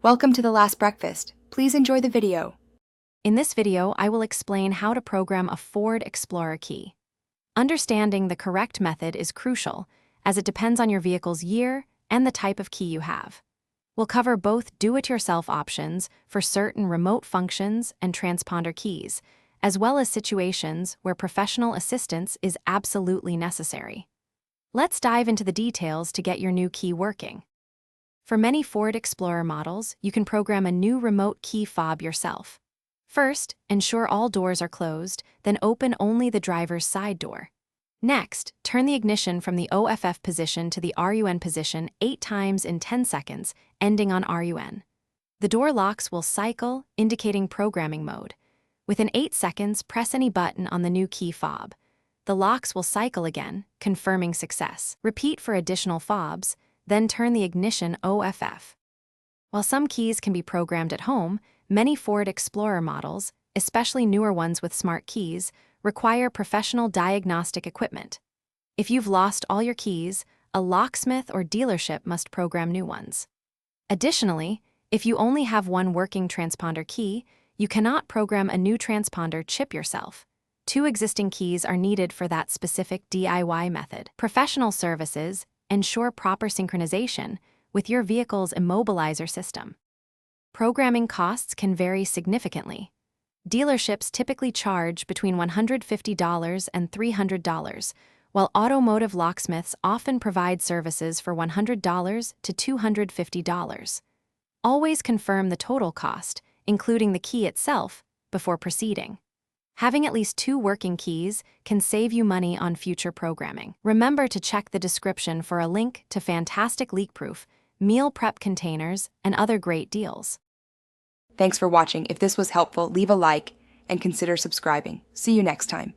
Welcome to The Last Breakfast. Please enjoy the video. In this video, I will explain how to program a Ford Explorer key. Understanding the correct method is crucial, as it depends on your vehicle's year and the type of key you have. We'll cover both do-it-yourself options for certain remote functions and transponder keys, as well as situations where professional assistance is absolutely necessary. Let's dive into the details to get your new key working. For many Ford Explorer models, you can program a new remote key fob yourself. First, ensure all doors are closed, then open only the driver's side door. Next, turn the ignition from the OFF position to the RUN position 8 times in 10 seconds, ending on RUN. The door locks will cycle, indicating programming mode. Within 8 seconds, press any button on the new key fob. The locks will cycle again, confirming success. Repeat for additional fobs, then turn the ignition OFF. While some keys can be programmed at home, many Ford Explorer models, especially newer ones with smart keys, require professional diagnostic equipment. If you've lost all your keys, a locksmith or dealership must program new ones. Additionally, if you only have one working transponder key, you cannot program a new transponder chip yourself. 2 existing keys are needed for that specific DIY method. Professional services ensure proper synchronization with your vehicle's immobilizer system. Programming costs can vary significantly. Dealerships typically charge between $150 and $300, while automotive locksmiths often provide services for $100 to $250. Always confirm the total cost, including the key itself, before proceeding. Having at least 2 working keys can save you money on future programming. Remember to check the description for a link to fantastic leak-proof, meal prep containers, and other great deals. Thanks for watching. If this was helpful, leave a like and consider subscribing. See you next time.